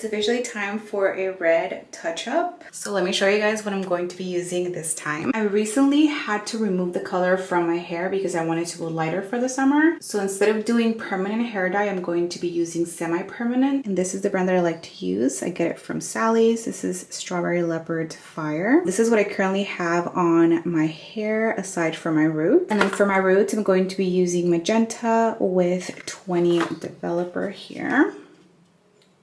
officially time for a red touch-up. So let me show you guys what I'm going to be using this time. I recently had to remove the color from my hair because I wanted to go lighter for the summer. So instead of doing permanent hair dye, I'm going to be using semi-permanent. And this is the brand that I like to use. I get it from Sally's. This is Strawberry Leopard Fire. This is what I currently have on my hair aside from my root. And then for my roots, I'm going to be using magenta with 20 Developer here.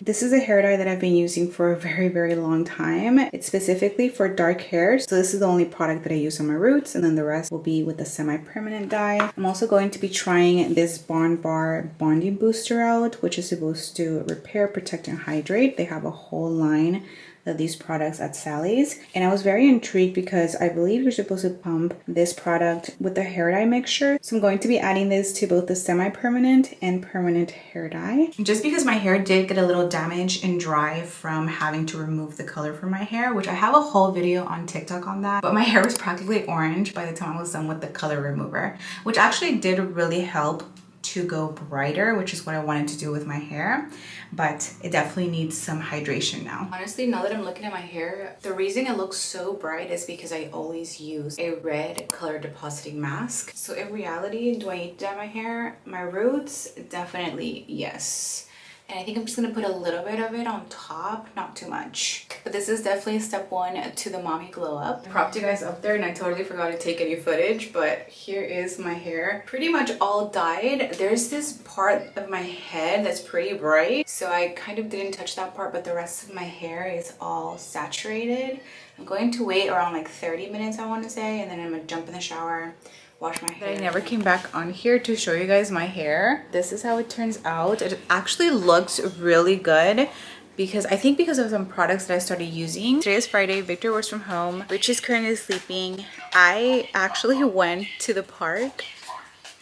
This is a hair dye that I've been using for a very long time. It's specifically for dark hair. So this is the only product that I use on my roots, and then the rest will be with the semi-permanent dye. I'm also going to be trying this Bond Bar Bonding Booster out, which is supposed to repair, protect, and hydrate. They have a whole line of these products at Sally's, and I was very intrigued because I believe you're supposed to pump this product with the hair dye mixture. So I'm going to be adding this to both the semi-permanent and permanent hair dye. Just because my hair did get a little damaged and dry from having to remove the color from my hair, which I have a whole video on TikTok on that, but my hair was practically orange by the time I was done with the color remover, which actually did really help to go brighter, which is what I wanted to do with my hair, but it definitely needs some hydration now. Honestly, now that I'm looking at my hair, the reason it looks so bright is because I always use a red color depositing mask. So in reality, do I need to dye my hair? My roots, definitely yes. And I think I'm just gonna put a little bit of it on top, not too much. But this is definitely step one to the mommy glow up. I propped you guys up there and I totally forgot to take any footage, but here is my hair. Pretty much all dyed. There's this part of my head that's pretty bright, so I kind of didn't touch that part, but the rest of my hair is all saturated. I'm going to wait around like 30 minutes, I wanna say, and then I'm gonna jump in the shower, wash my hair. I never came back on here to show you guys my hair. This is how it turns out. It actually looks really good because I think because of some products that I started using. Today is Friday. Victor works from home. Rich is currently sleeping. I actually went to the park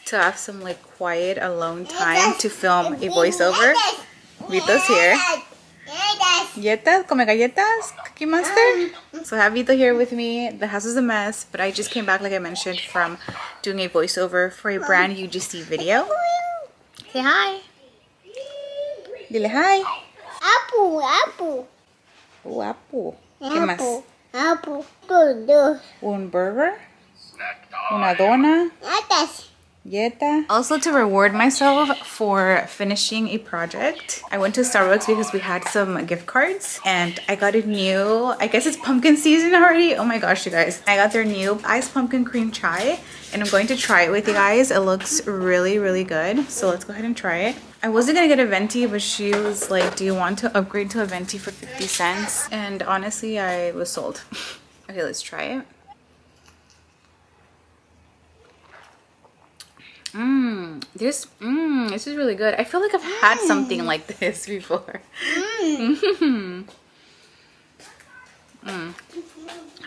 to have some like quiet alone time to film a voiceover. Vito's here. Galletas, come galletas, Cookie Monster. So I have Vito here with me. The house is a mess, but I just came back, like I mentioned, from doing a voiceover for a brand UGC video. Say hi. Dile hi. Apple, apple. Oh, apple. ¿Qué más? Apple, apple. Un burger. Una dona. Yeta. Also, to reward myself for finishing a project, I went to Starbucks because we had some gift cards and I got a new, I guess it's pumpkin season already. Oh my gosh, you guys. I got their new iced pumpkin cream chai and I'm going to try it with you guys. It looks really good. So let's go ahead and try it. I wasn't gonna get a venti, but she was like, do you want to upgrade to a venti for 50 cents? And honestly, I was sold. Okay, let's try it. This is really good. I feel like I've had something like this before.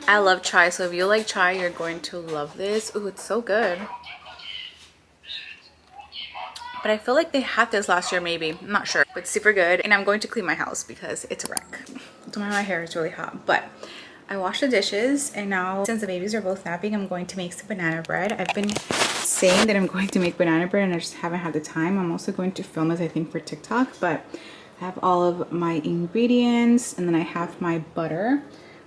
I love chai, so if you like chai, you're going to love this. Ooh, it's so good. But I feel like they had this last year, maybe. I'm not sure, but super good. And I'm going to clean my house because it's a wreck. My hair is really hot, but I washed the dishes, and now since the babies are both napping, I'm going to make some banana bread. I've been saying that I'm going to make banana bread and I just haven't had the time. I'm also going to film this, I think, for TikTok, but I have all of my ingredients, and then I have my butter,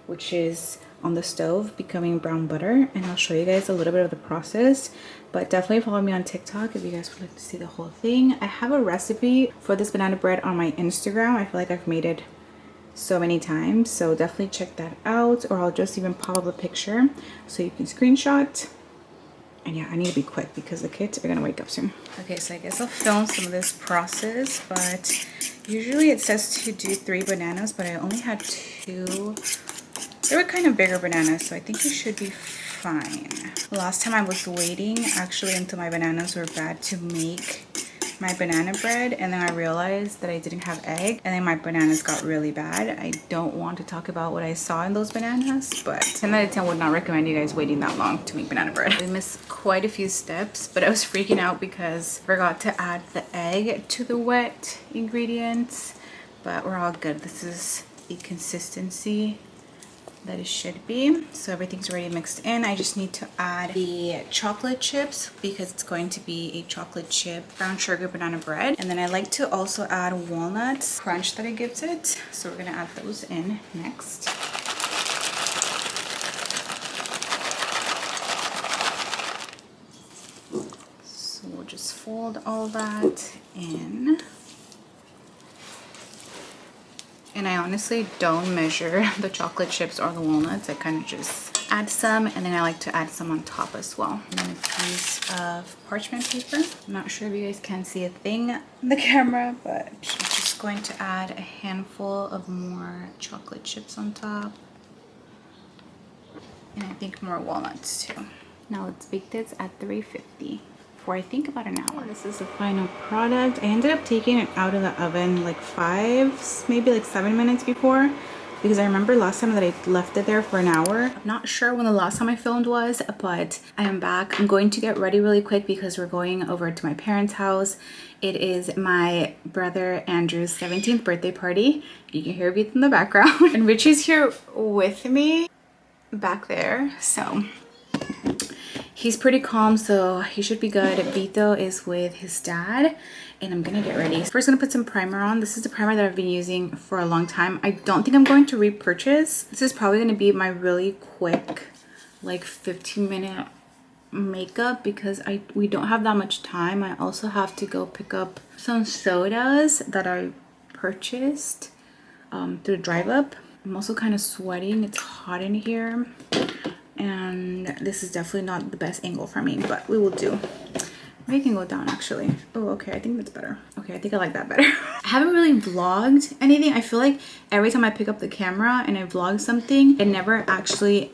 which is on the stove becoming brown butter, and I'll show you guys a little bit of the process. But definitely follow me on TikTok if you guys would like to see the whole thing. I have a recipe for this banana bread on my Instagram. I feel like I've made it so many times, so definitely check that out, or I'll just even pop up a picture so you can screenshot. And yeah, I need to be quick because the kids are gonna wake up soon. Okay, so I guess I'll film some of this process, but usually it says to do 3 bananas, but I only had 2. They were kind of bigger bananas, so I think you should be fine. Last time I was waiting actually until my bananas were bad to make my banana bread, and then I realized that I didn't have egg, and then my bananas got really bad. I don't want to talk about what I saw in those bananas, but 10 out of 10 would not recommend you guys waiting that long to make banana bread. I missed quite a few steps, but I was freaking out because I forgot to add the egg to the wet ingredients, but we're all good. This is the consistency that it should be. So everything's already mixed in. I just need to add the chocolate chips because it's going to be a chocolate chip brown sugar banana bread. And then I like to also add walnuts crunch that it gives it. So we're gonna add those in next. So we'll just fold all that in. And I honestly don't measure the chocolate chips or the walnuts. I kind of just add some, and then I like to add some on top as well. And then a piece of parchment paper. I'm not sure if you guys can see a thing on the camera, but I'm just going to add a handful of more chocolate chips on top. And I think more walnuts too. Now let's bake this at 350 for I think about an hour. This is the final product. I ended up taking it out of the oven like 5, maybe like 7 minutes before, because I remember last time that I left it there for an hour. I'm not sure when the last time I filmed was, but I am back. I'm going to get ready really quick because we're going over to my parents' house. It is my brother Andrew's 17th birthday party. You can hear Vito in the background. And Richie's here with me back there. So he's pretty calm, so he should be good. Vito is with his dad, and I'm gonna get ready. First, gonna put some primer on. This is the primer that I've been using for a long time. I don't think I'm going to repurchase. This is probably gonna be my really quick, like 15-minute makeup because we don't have that much time. I also have to go pick up some sodas that I purchased through Drive Up. I'm also kind of sweating. It's hot in here. And this is definitely not the best angle for me, but we will do. Maybe I can go down actually. Oh, okay, I think that's better. Okay, I think I like that better. I haven't really vlogged anything. I feel like every time I pick up the camera and I vlog something, it never actually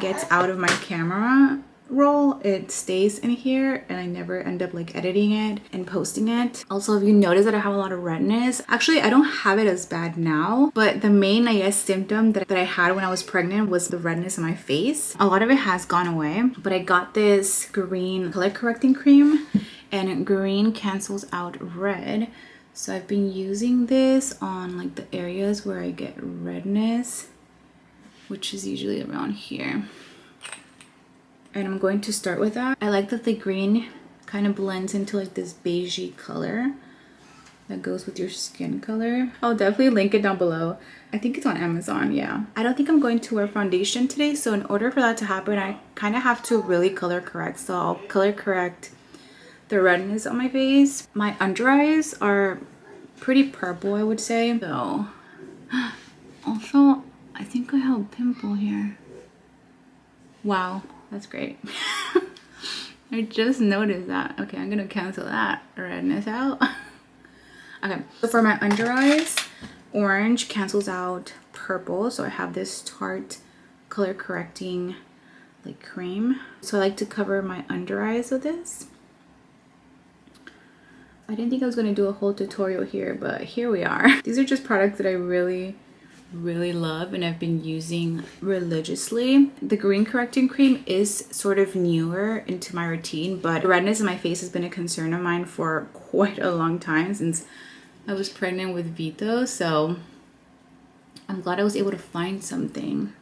gets out of my camera roll. It stays in here and I never end up like editing it and posting it. Also, if you notice that I have a lot of redness, actually I don't have it as bad now, but the main, I guess, symptom that I had when I was pregnant was the redness in my face. A lot of it has gone away, but I got this green color correcting cream, and green cancels out red. So I've been using this on like the areas where I get redness, which is usually around here. And I'm going to start with that. I like that the green kind of blends into like this beigey color that goes with your skin color. I'll definitely link it down below. I think it's on Amazon, yeah. I don't think I'm going to wear foundation today, so in order for that to happen, I kind of have to really color correct. So I'll color correct the redness on my face. My under eyes are pretty purple, I would say. So, also, I think I have a pimple here. Wow. That's great. I just noticed that. Okay, I'm gonna cancel that redness out. Okay, so for my under eyes, orange cancels out purple. So I have this Tarte color correcting like cream. So I like to cover my under eyes with this. I didn't think I was gonna do a whole tutorial here, but here we are. These are just products that I really love and I've been using religiously. The green correcting cream is sort of newer into my routine, but the redness in my face has been a concern of mine for quite a long time, since I was pregnant with Vito. So I'm glad I was able to find something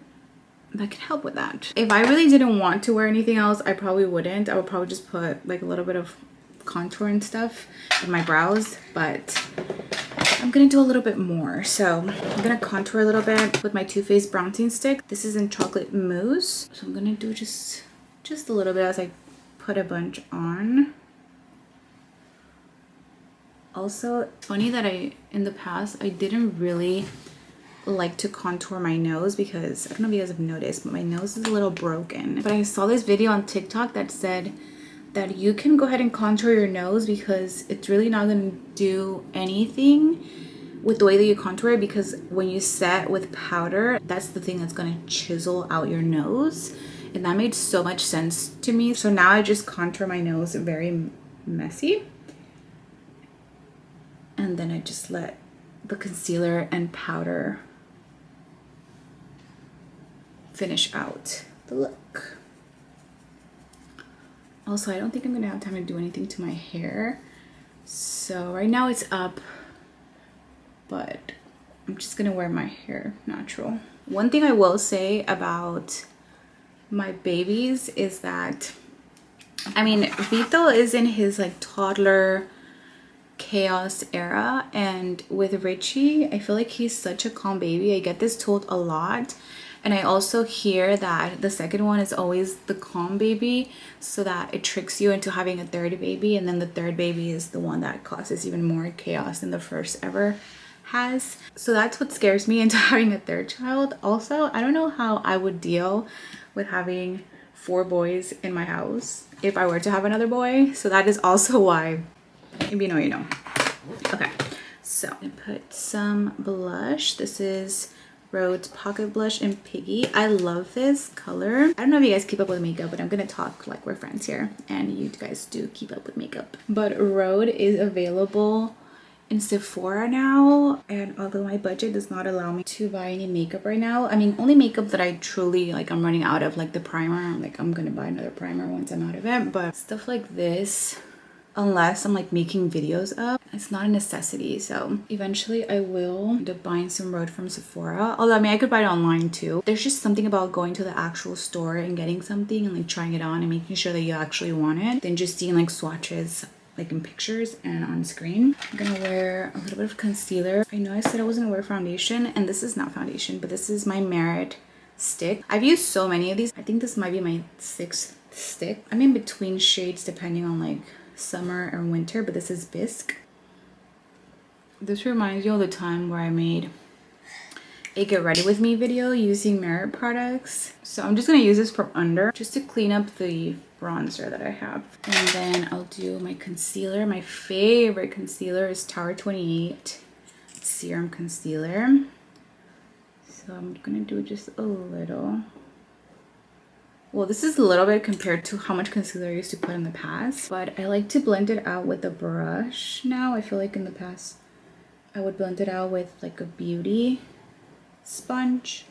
that can help with that. If I really didn't want to wear anything else, I probably wouldn't. I would probably just put like a little bit of contour and stuff in my brows, but I'm gonna do a little bit more. So I'm gonna contour a little bit with my Too Faced bronzing stick. This is in chocolate mousse. So I'm gonna do just a little bit as I put a bunch on. Also, funny that in the past, I didn't really like to contour my nose because, I don't know if you guys have noticed, but my nose is a little broken. But I saw this video on TikTok that said that you can go ahead and contour your nose because it's really not going to do anything with the way that you contour it, because when you set with powder, that's the thing that's going to chisel out your nose, and that made so much sense to me. So now I just contour my nose very messy, and then I just let the concealer and powder finish out the look. Also, I don't think I'm gonna have time to do anything to my hair. So right now it's up, but I'm just gonna wear my hair natural. One thing I will say about my babies is that, I mean, Vito is in his like toddler chaos era, and with Richie, I feel like he's such a calm baby. I get this told a lot, and I also hear that the second one is always the calm baby, so that it tricks you into having a third baby, and then the third baby is the one that causes even more chaos than the first ever has. So that's what scares me into having a third child. Also, I don't know how I would deal with having 4 boys in my house if I were to have another boy. So that is also why, if you know, you know. Okay, so I'm gonna put some blush. This is Rhodes Pocket Blush in Piggy. I love this color. I don't know if you guys keep up with makeup, but I'm gonna talk like we're friends here, and you guys do keep up with makeup. But Rhodes is available in Sephora now, and although my budget does not allow me to buy any makeup right now, I mean, only makeup that I truly like, I'm running out of, like the primer, like I'm gonna buy another primer once I'm out of it. But stuff like this, unless I'm like making videos up, it's not a necessity. So eventually I will end up buying some Rhodes from Sephora, although I mean I could buy it online too. There's just something about going to the actual store and getting something and like trying it on and making sure that you actually want it than just seeing like swatches like in pictures and on screen. I'm gonna wear a little bit of concealer. I know I said I wasn't gonna wear foundation, and this is not foundation, but this is my Merit stick. I've used so many of these. I think this might be my 6th stick. I'm in between shades depending on like summer or winter, but this is Bisque. This reminds me of the time where I made a get ready with me video using Merit products. So I'm just gonna use this from under just to clean up the bronzer that I have. And then I'll do my concealer. My favorite concealer is Tower 28 Serum Concealer. So I'm gonna do just a little. Well, this is a little bit compared to how much concealer I used to put in the past, but I like to blend it out with a brush now. I feel like in the past I would blend it out with like a beauty sponge,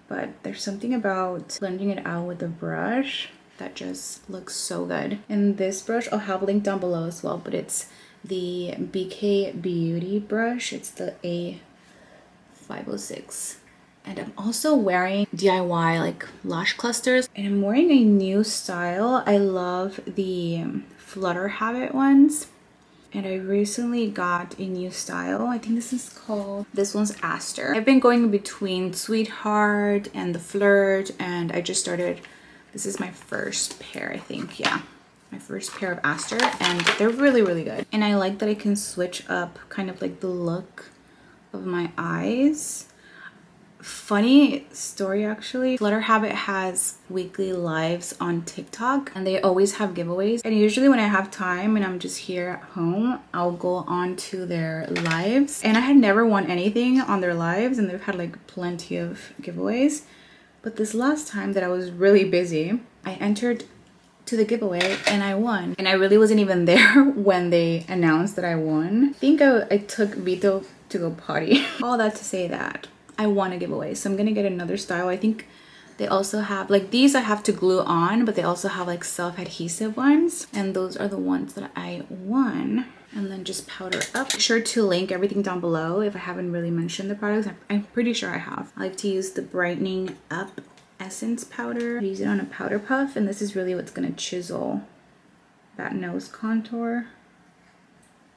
but there's something about blending it out with a brush that just looks so good. And this brush I'll have linked down below as well, but it's the BK Beauty brush. It's the A506. And I'm also wearing DIY like lash clusters, and I'm wearing a new style. I love the Flutter Habit ones, and I recently got a new style. I think this is called, this one's Aster. I've been going between Sweetheart and the Flirt, and I just started, this is my first pair, I think. Yeah, my first pair of Aster, and they're really, really good. And I like that I can switch up kind of like the look of my eyes. Funny story actually, Flutter Habit has weekly lives on TikTok, and they always have giveaways. And usually when I have time and I'm just here at home, I'll go on to their lives. And I had never won anything on their lives, and they've had like plenty of giveaways. But this last time that I was really busy, I entered to the giveaway and I won. And I really wasn't even there when they announced that I won. I think I took Vito to go potty. All that to say that I won a giveaway. So I'm gonna get another style. I think they also have like these I have to glue on, but they also have like self-adhesive ones, and those are the ones that I won. And then just powder up. Be sure to link everything down below if I haven't really mentioned the products. I'm pretty sure I have. I like to use the Brightening Up Essence powder. I use it on a powder puff, and this is really what's gonna chisel that nose contour.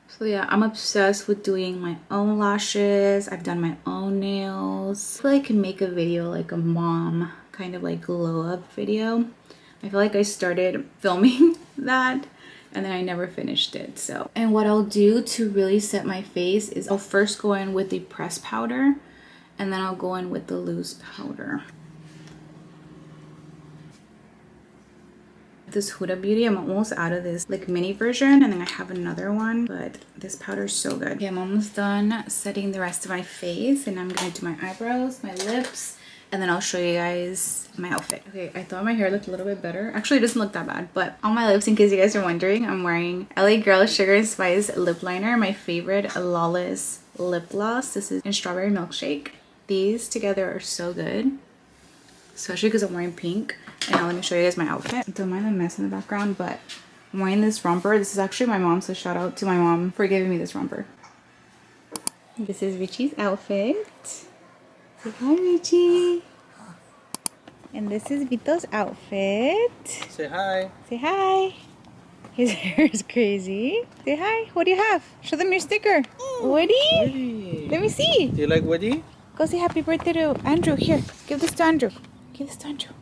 So yeah, I'm obsessed with doing my own lashes. I've done my own nails. I feel like I can make a video like a mom kind of like glow up video. I feel like I started filming that and then I never finished it. So, and what I'll do to really set my face is I'll first go in with the pressed powder, and then I'll go in with the loose powder. This Huda Beauty, I'm almost out of this like mini version, and then I have another one, but this powder is so good. Okay, I'm almost done setting the rest of my face, and I'm gonna do my eyebrows, my lips, and then I'll show you guys my outfit. Okay, I thought my hair looked a little bit better. Actually, it doesn't look that bad, but on my lips, in case you guys are wondering, I'm wearing LA Girl Sugar and Spice lip liner, my favorite Lawless lip gloss. This is in Strawberry Milkshake. These together are so good, especially because I'm wearing pink. And now let me show you guys my outfit. Don't mind the mess in the background, but I'm wearing this romper. This is actually my mom's, so shout out to my mom for giving me this romper. This is Richie's outfit. Say hi, Richie. And this is Vito's outfit. Say hi. Say hi. His hair is crazy. Say hi. What do you have? Show them your sticker. Woody? Woody. Let me see. Do you like Woody? Go say happy birthday to Andrew. Here, give this to Andrew. Give this to Andrew.